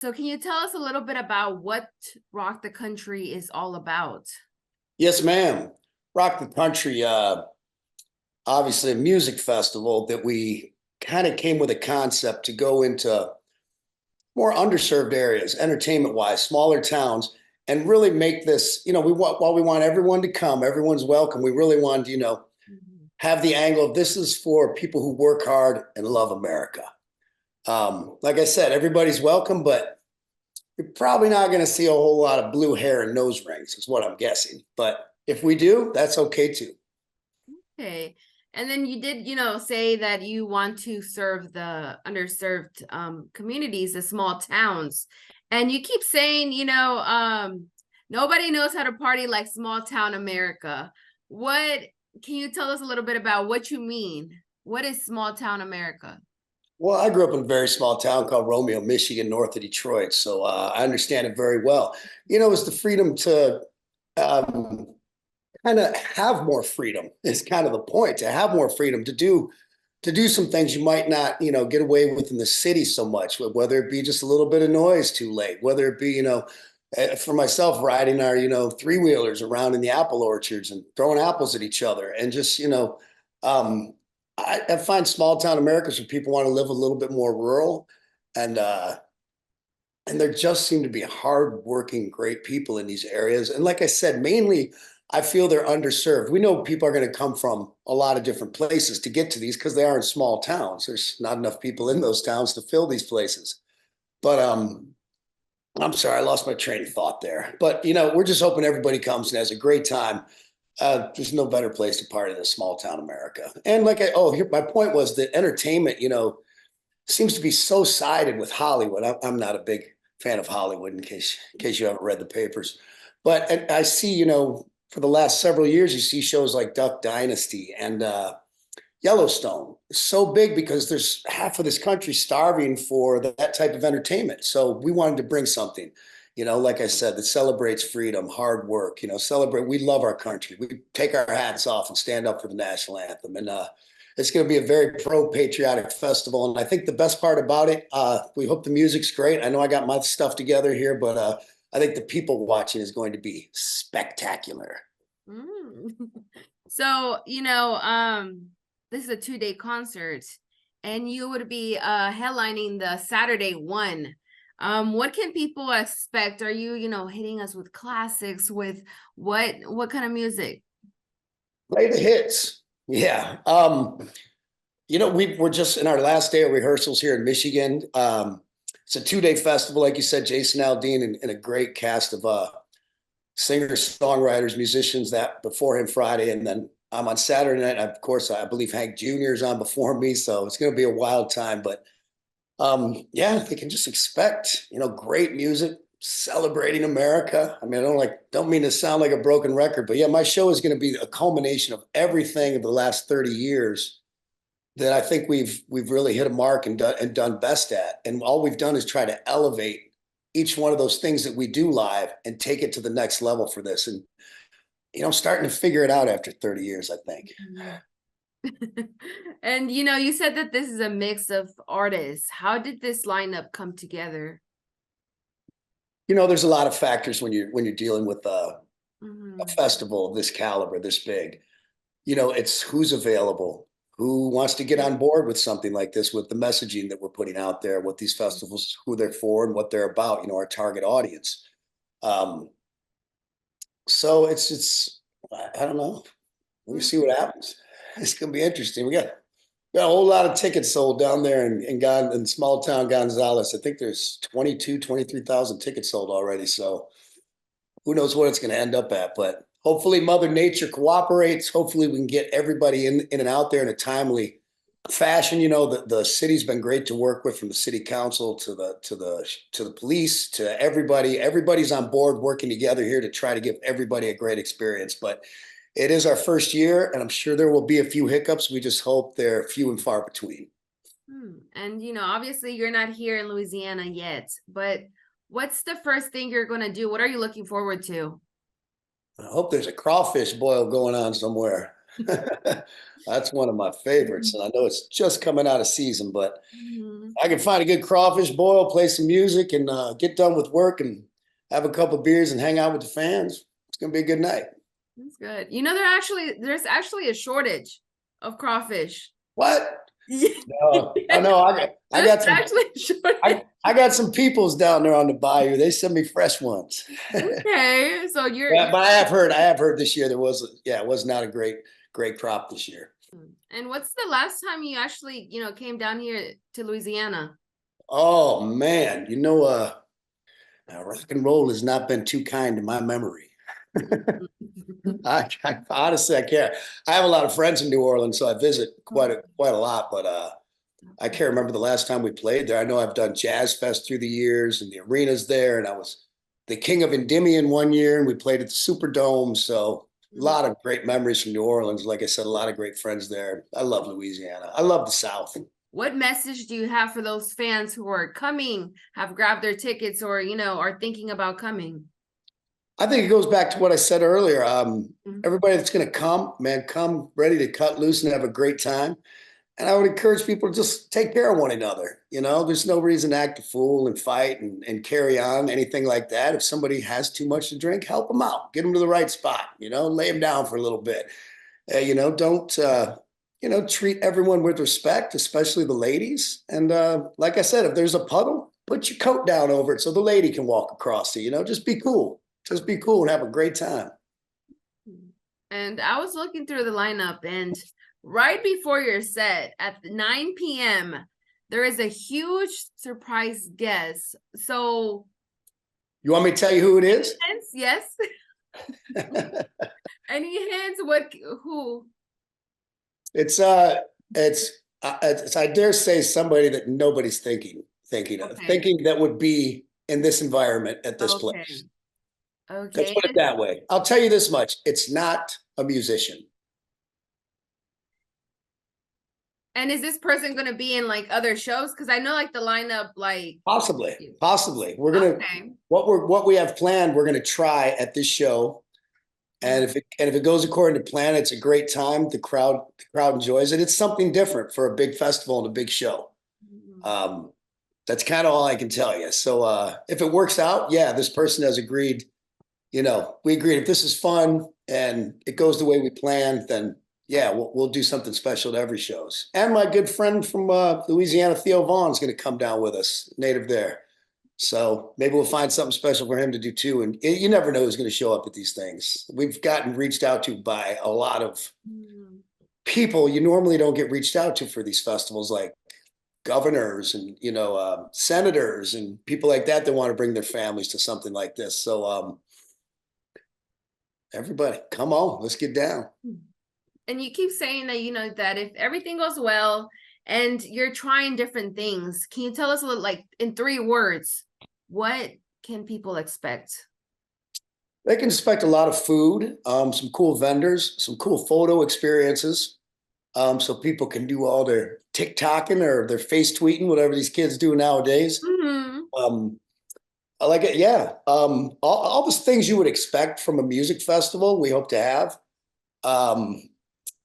So can you tell us a little bit about what Rock the Country is all about? Yes, ma'am. Rock the Country, obviously a music festival that we kind of came with a concept to go into more underserved areas, entertainment wise, smaller towns, and really make this, while we want everyone to come, everyone's welcome. We really want to, Mhm. have the angle of this is for people who work hard and love America. Like I said, everybody's welcome, but you're probably not going to see a whole lot of blue hair and nose rings, is what I'm guessing. But if we do, that's okay too. Okay. And then you did, say that you want to serve the underserved communities, the small towns. And you keep saying, nobody knows how to party like small town America. What can you tell us a little bit about what you mean? What is small town America? Well, I grew up in a very small town called Romeo, Michigan, north of Detroit. So I understand it very well. It's the freedom to um, kind of have more freedom is kind of the point, to have more freedom to do some things you might not, get away with in the city so much, whether it be just a little bit of noise too late, whether it be, for myself, riding our, three wheelers around in the apple orchards and throwing apples at each other and just, um, I find small town Americas where people want to live a little bit more rural and, and there just seem to be hardworking, great people in these areas. And like I said, mainly I feel they're underserved. We know people are going to come from a lot of different places to get to these because they are in small towns. There's not enough people in those towns to fill these places. But I'm sorry, I lost my train of thought there. But we're just hoping everybody comes and has a great time. There's no better place to party than small town America. And here, my point was that entertainment, seems to be so sided with Hollywood. I'm not a big fan of Hollywood, in case you haven't read the papers. But I see, for the last several years, you see shows like Duck Dynasty and Yellowstone. It's so big because there's half of this country starving for that type of entertainment. So we wanted to bring something, like I said, that celebrates freedom, hard work. Celebrate. We love our country. We take our hats off and stand up for the national anthem. And it's going to be a very pro-patriotic festival. And I think the best part about it, we hope the music's great. I know I got my stuff together here, but I think the people watching is going to be spectacular. Mm. So, this is a 2-day concert and you would be headlining the Saturday one. What can people expect? Are you, hitting us with classics with what kind of music? Play the hits. Yeah. We're just in our last day of rehearsals here in Michigan. It's a 2-day festival, like you said, Jason Aldean and a great cast of singers, songwriters, musicians that before him Friday. And then I'm on Saturday night. Of course, I believe Hank Jr. is on before me. So it's going to be a wild time. But yeah, they can just expect, great music celebrating America. I mean, don't mean to sound like a broken record, but yeah, my show is going to be a culmination of everything of the last 30 years that I think we've really hit a mark and done best at. And all we've done is try to elevate each one of those things that we do live and take it to the next level for this. And starting to figure it out after 30 years, I think. Mhm. And you said that this is a mix of artists. How did this lineup come together? There's a lot of factors when you're dealing with a Mhm. festival of this caliber, this big. It's who's available, who wants to get on board with something like this, with the messaging that we're putting out there, what these festivals, who they're for and what they're about, our target audience. Um, so I don't know. We'll see what happens. It's gonna be interesting. We got a whole lot of tickets sold down there in small town Gonzales. I think there's 23,000 tickets sold already. So who knows what it's going to end up at, but hopefully Mother Nature cooperates. Hopefully we can get everybody in and out there in a timely fashion. The city's been great to work with, from the city council to the police to everybody. Everybody's on board working together here to try to give everybody a great experience. But it is our first year, and I'm sure there will be a few hiccups. We just hope they're few and far between. And obviously you're not here in Louisiana yet, but what's the first thing you're going to do? What are you looking forward to? I hope there's a crawfish boil going on somewhere. That's one of my favorites, and I know it's just coming out of season, but Mhm. I can find a good crawfish boil, play some music, and get done with work and have a couple beers and hang out with the fans. It's gonna be a good night. That's good. You know, there's actually a shortage of crawfish. What? Yeah. I know. I There's got some. actually a shortage. I got some peoples down there on the bayou. They send me fresh ones. Okay, so Yeah, but I have heard this year there was, yeah, it was not a great crop this year. and what's the last time you actually, came down here to Louisiana? Oh man, rock and roll has not been too kind to my memory. I honestly I can't. I have a lot of friends in New Orleans, so I visit quite a lot, but I can't remember the last time we played there. I know I've done Jazz Fest through the years and the arenas there, and I was the king of Endymion one year, and we played at the Superdome. So a lot of great memories from New Orleans. Like I said, a lot of great friends there. I love Louisiana. I love the South. What message do you have for those fans who are coming, have grabbed their tickets, or are thinking about coming? I think it goes back to what I said earlier. Mhm. Everybody that's going to come, man, come ready to cut loose and have a great time. And I would encourage people to just take care of one another. There's no reason to act a fool and fight and carry on, anything like that. If somebody has too much to drink, help them out, get them to the right spot, lay them down for a little bit. Don't, treat everyone with respect, especially the ladies. And like I said, if there's a puddle, put your coat down over it so the lady can walk across it, just be cool. Just be cool and have a great time. And I was looking through the lineup, and right before your set at 9 p.m., there is a huge surprise guest. So, You want me to tell you who it is? hints? Yes. Any hints? What? Who? It's I dare say somebody that nobody's thinking of, Okay. thinking that would be in this environment at this Okay. place. Let's Okay. put it that way. I'll tell you this much. It's not a musician. And is this person going to be in like other shows? Because I know like the lineup, like. Possibly. Okay. What we have planned, we're gonna try at this show. And if it goes according to plan, it's a great time. The crowd enjoys it. It's something different for a big festival and a big show. Um, that's kind of all I can tell you. So if it works out, yeah, this person has agreed. We agreed if this is fun and it goes the way we planned, then yeah, we'll do something special to every shows. And my good friend from Louisiana, Theo Vaughn's going to come down with us, native there. So maybe we'll find something special for him to do too. And you never know who's going to show up at these things. We've gotten reached out to by a lot of people you normally don't get reached out to for these festivals, like governors and senators and people like that that want to bring their families to something like this. So everybody, come on, let's get down. And you keep saying that, that if everything goes well and you're trying different things, can you tell us a little, like in 3 words, what can people expect? They can expect a lot of food, some cool vendors, some cool photo experiences. So people can do all their TikToking or their face tweeting, whatever these kids do nowadays. Mm-hmm. I like it. Yeah. All the things you would expect from a music festival, we hope to have.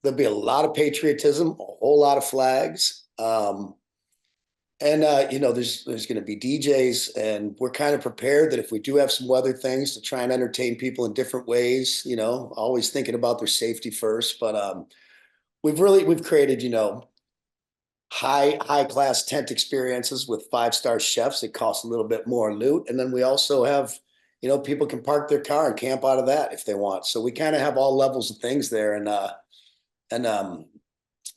There'll be a lot of patriotism, a whole lot of flags. And there's going to be DJs, and we're kind of prepared that if we do have some weather things to try and entertain people in different ways, always thinking about their safety first. But we've created, high class tent experiences with 5-star chefs. It costs a little bit more loot, and then we also have, people can park their car and camp out of that if they want. So we kind of have all levels of things there, and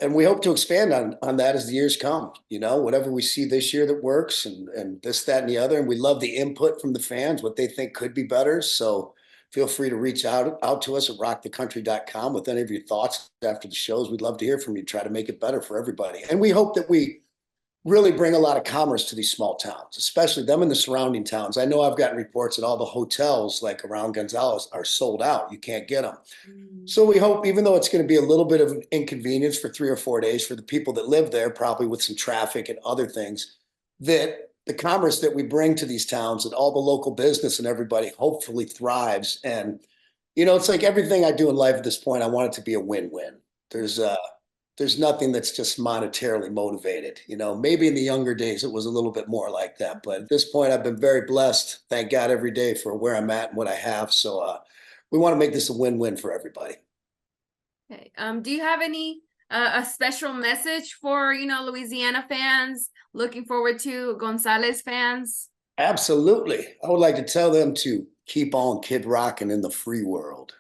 and we hope to expand on that as the years come. Whatever we see this year that works, and this, that, and the other. And we love the input from the fans, what they think could be better. So feel free to reach out to us at rockthecountry.com with any of your thoughts after the shows. We'd love to hear from you. Try to make it better for everybody. And we hope that we really bring a lot of commerce to these small towns, especially them in the surrounding towns. I know I've gotten reports that all the hotels like around Gonzales are sold out. You can't get them. So we hope, even though it's going to be a little bit of an inconvenience for 3 or 4 days for the people that live there, probably with some traffic and other things, that the commerce that we bring to these towns and all the local business and everybody hopefully thrives. And It's like everything I do in life at this point, I want it to be a win-win. There's uh there's nothing that's just monetarily motivated. Maybe in the younger days it was a little bit more like that, but at this point I've been very blessed. Thank God every day for where I'm at and what I have. So we want to make this a win-win for everybody. Okay. Do you have any a special message for, Louisiana fans looking forward to Gonzales fans? Absolutely. I would like to tell them to keep on kid rocking in the free world.